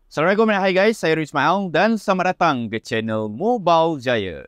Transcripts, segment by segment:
Assalamualaikum dan hai guys, saya Ismail dan selamat datang ke channel Mobile Jaya.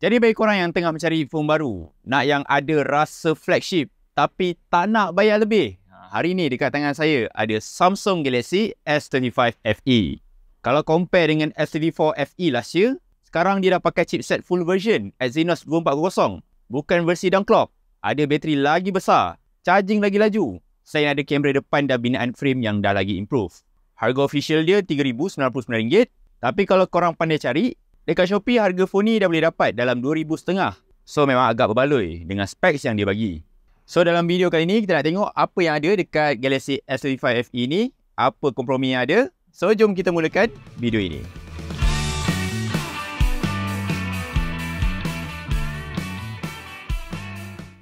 Jadi bagi korang yang tengah mencari phone baru, nak yang ada rasa flagship tapi tak nak bayar lebih, hari ni dekat tangan saya ada Samsung Galaxy S25 FE. Kalau compare dengan S24 FE last year, sekarang dia dah pakai chipset full version Exynos 2400, bukan versi downclock. Ada bateri lagi besar, charging lagi laju, selain ada kamera depan dan binaan frame yang dah lagi improve. Harga official dia RM3,099, tapi kalau korang pandai cari, dekat Shopee harga phone ni dah boleh dapat dalam RM2,500. So memang agak berbaloi dengan specs yang dia bagi. So dalam video kali ni kita nak tengok apa yang ada dekat Galaxy S25 FE ni, apa kompromi yang ada. So jom kita mulakan video ini.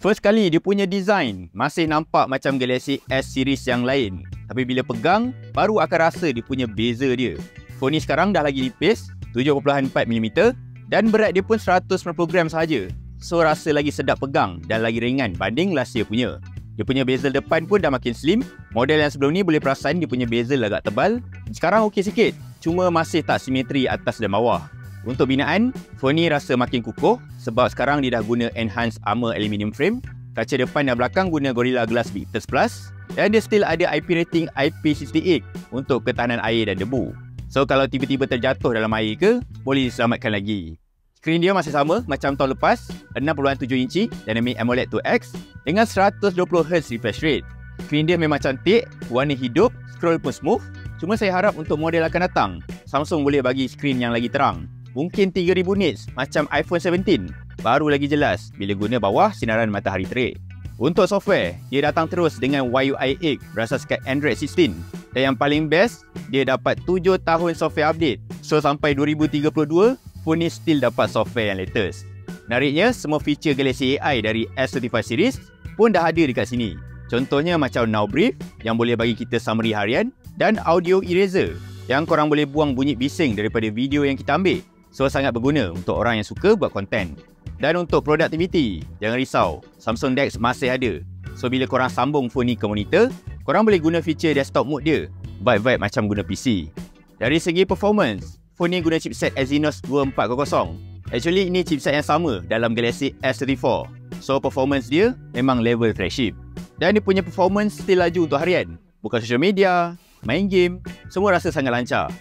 First kali dia punya design masih nampak macam Galaxy S series yang lain. Tapi bila pegang, baru akan rasa dia punya beza dia. Phone ni sekarang dah lagi nipis, 7.4mm dan berat dia pun 190 gram sahaja. So rasa lagi sedap pegang dan lagi ringan banding last year punya. Dia punya bezel depan pun dah makin slim. Model yang sebelum ni boleh perasan dia punya bezel agak tebal. Sekarang okey sikit, cuma masih tak simetri atas dan bawah. Untuk binaan, phone ni rasa makin kukuh sebab sekarang dia dah guna enhanced armor aluminium frame. Kaca depan dan belakang guna Gorilla Glass Victus Plus. Dan dia still ada IP rating IP68 untuk ketahanan air dan debu. So kalau tiba-tiba terjatuh dalam air ke, boleh diselamatkan lagi. Skrin dia masih sama macam tahun lepas, 6.7 inci Dynamic AMOLED 2X dengan 120Hz refresh rate. Skrin dia memang cantik, warna hidup, scroll pun smooth. Cuma saya harap untuk model akan datang, Samsung boleh bagi skrin yang lagi terang. Mungkin 3000 nits macam iPhone 17, baru lagi jelas bila guna bawah sinaran matahari terik. Untuk software, dia datang terus dengan YUI 8 berasaskan Android 16. Dan yang paling best, dia dapat 7 tahun software update. So sampai 2032, phone ni still dapat software yang latest. Menariknya, semua feature Galaxy AI dari S25 series pun dah ada dekat sini. Contohnya macam Now Brief yang boleh bagi kita summary harian dan Audio Eraser yang korang boleh buang bunyi bising daripada video yang kita ambil. So sangat berguna untuk orang yang suka buat konten. Dan untuk productivity, jangan risau, Samsung DeX masih ada. So bila korang sambung phone ni ke monitor, korang boleh guna feature desktop mode dia, vibe-vibe macam guna PC. Dari segi performance, phone ni guna chipset Exynos 2400. Actually ini chipset yang sama dalam Galaxy S34. So performance dia memang level flagship. Dan dia punya performance still laju untuk harian. Buka social media, main game, semua rasa sangat lancar.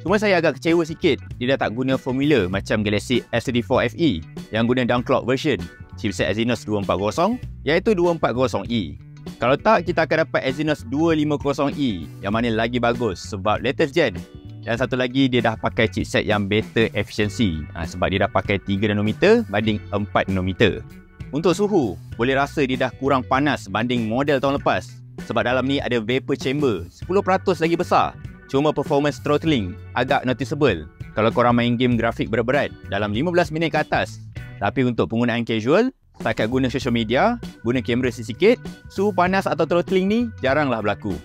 Cuma saya agak kecewa sikit, dia dah tak guna formula macam Galaxy S24 FE yang guna downclock version chipset Exynos 240 iaitu 240e. Kalau tak, kita akan dapat Exynos 250e yang mana lagi bagus sebab latest gen. Dan satu lagi, dia dah pakai chipset yang better efficiency sebab dia dah pakai 3 nanometer banding 4 nanometer. Untuk suhu, boleh rasa dia dah kurang panas banding model tahun lepas sebab dalam ni ada vapor chamber 10% lagi besar. Cuma performance throttling agak noticeable kalau korang main game grafik berat-berat dalam 15 minit ke atas. Tapi untuk penggunaan casual, setakat guna social media, guna kamera sikit, suhu panas atau throttling ni jaranglah berlaku.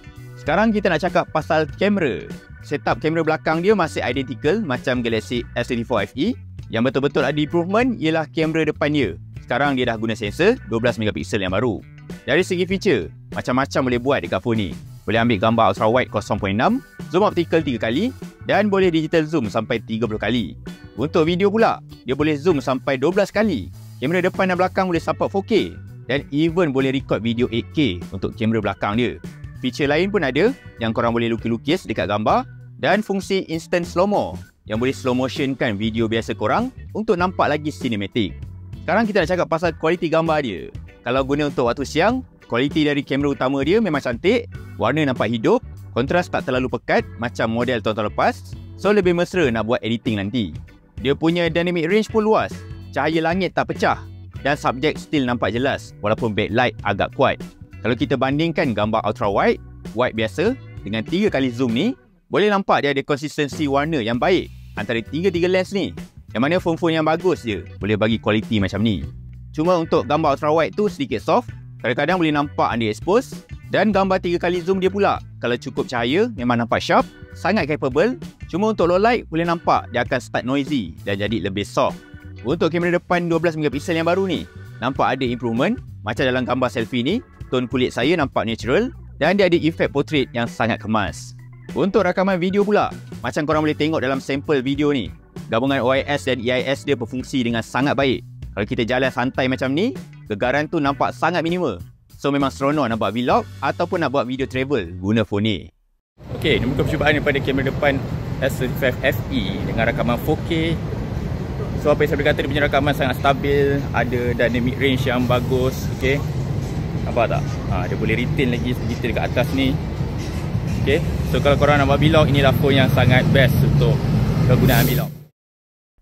Sekarang kita nak cakap pasal kamera. Setup kamera belakang dia masih identical macam Galaxy S24 FE. Yang betul-betul ada improvement ialah kamera depan dia. Sekarang dia dah guna sensor 12MP yang baru. Dari segi feature, macam-macam boleh buat dekat phone ni. Boleh ambil gambar ultra wide 0.6, zoom optical 3 kali dan boleh digital zoom sampai 30 kali. Untuk video pula, dia boleh zoom sampai 12 kali. Kamera depan dan belakang boleh support 4K dan even boleh record video 8K untuk kamera belakang dia. Feature lain pun ada yang korang boleh lukis-lukis dekat gambar dan fungsi instant slow-mo yang boleh slow motionkan video biasa korang untuk nampak lagi cinematic. Sekarang kita nak cakap pasal kualiti gambar dia. Kalau guna untuk waktu siang, kualiti dari kamera utama dia memang cantik, warna nampak hidup, kontras tak terlalu pekat macam model tahun-tahun lepas, so lebih mesra nak buat editing nanti. Dia punya dynamic range pun luas, cahaya langit tak pecah dan subjek still nampak jelas walaupun backlight agak kuat. Kalau kita bandingkan gambar ultra wide, wide biasa dengan 3 kali zoom ni, boleh nampak dia ada konsistensi warna yang baik antara 3 lens ni. Yang mana phone-phone yang bagus je boleh bagi kualiti macam ni. Cuma untuk gambar ultra wide tu sedikit soft, kadang-kadang boleh nampak underexpose. Dan gambar 3 kali zoom dia pula, kalau cukup cahaya memang nampak sharp, sangat capable. Cuma untuk low light boleh nampak dia akan start noisy dan jadi lebih soft. Untuk kamera depan 12MP yang baru ni, nampak ada improvement. Macam dalam gambar selfie ni, tone kulit saya nampak natural dan dia ada efek portrait yang sangat kemas. Untuk rakaman video pula, macam korang boleh tengok dalam sampel video ni, gabungan OIS dan EIS dia berfungsi dengan sangat baik. Kalau kita jalan santai macam ni, gegaran tu nampak sangat minimal. So memang seronok nak buat vlog ataupun nak buat video travel guna phone ni. Okey, ini bukan percubaan daripada kamera depan S35 FE dengan rakaman 4K. So apa yang saya boleh kata, dia punya rakaman sangat stabil, ada dynamic range yang bagus. Okey, nampak tak? Dia boleh retain lagi detail dekat atas ni. Okey, so kalau korang nak buat vlog, inilah phone yang sangat best untuk kegunaan vlog.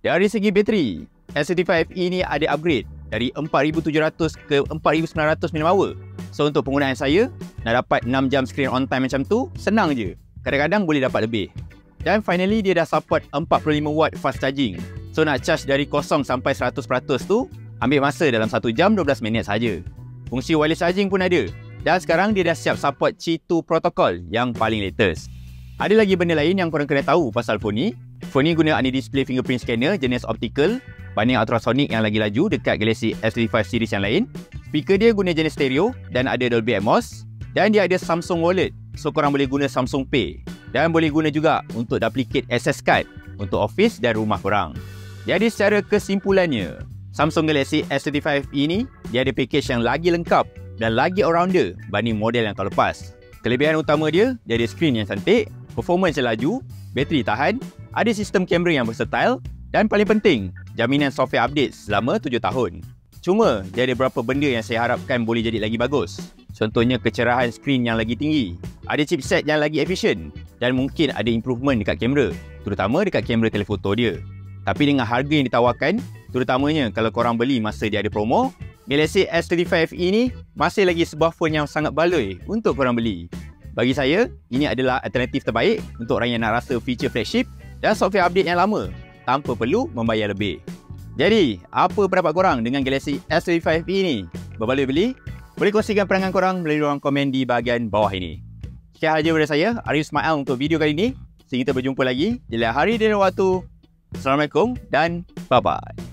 Dari segi bateri, S35 FE ni ada upgrade dari 4700 ke 4900 mAh. So untuk penggunaan saya, nak dapat 6 jam screen on time macam tu, senang je. Kadang-kadang boleh dapat lebih. Dan finally, dia dah support 45W fast charging. So nak charge dari 0 sampai 100% tu, ambil masa dalam 1 jam 12 minit saja. Fungsi wireless charging pun ada. Dan sekarang dia dah siap support Qi2 protocol yang paling latest. Ada lagi benda lain yang korang kena tahu pasal phone ni. Phone ni guna anti-display fingerprint scanner jenis optical banding ultrasonic yang lagi laju dekat Galaxy S35 series yang lain. Speaker dia guna jenis stereo dan ada Dolby Atmos. Dan dia ada Samsung Wallet, so korang boleh guna Samsung Pay. Dan boleh guna juga untuk duplicate access card untuk office dan rumah korang. Jadi secara kesimpulannya, Samsung Galaxy S35 ini dia ada package yang lagi lengkap dan lagi all-rounder banding model yang tahun lepas. Kelebihan utama dia ada skrin yang cantik, performance yang laju, bateri tahan, ada sistem kamera yang versatile dan paling penting, jaminan software update selama 7 tahun. Cuma, dia ada beberapa benda yang saya harapkan boleh jadi lagi bagus. Contohnya kecerahan skrin yang lagi tinggi, ada chipset yang lagi efisien dan mungkin ada improvement dekat kamera, terutama dekat kamera telefoto dia. Tapi dengan harga yang ditawarkan, terutamanya kalau korang beli masa dia ada promo, Galaxy S35 ini masih lagi sebuah phone yang sangat baloi untuk korang beli. Bagi saya, ini adalah alternatif terbaik untuk orang yang nak rasa feature flagship dan software update yang lama tanpa perlu membayar lebih. Jadi, apa pendapat korang dengan Galaxy S35 ini? Berbaloi beli? Boleh kongsikan perangan korang melalui ruang komen di bahagian bawah ini. Sekian sahaja daripada saya, Arif Ismail untuk video kali ini. Sehingga kita berjumpa lagi di lain hari dan waktu. Assalamualaikum dan bye-bye.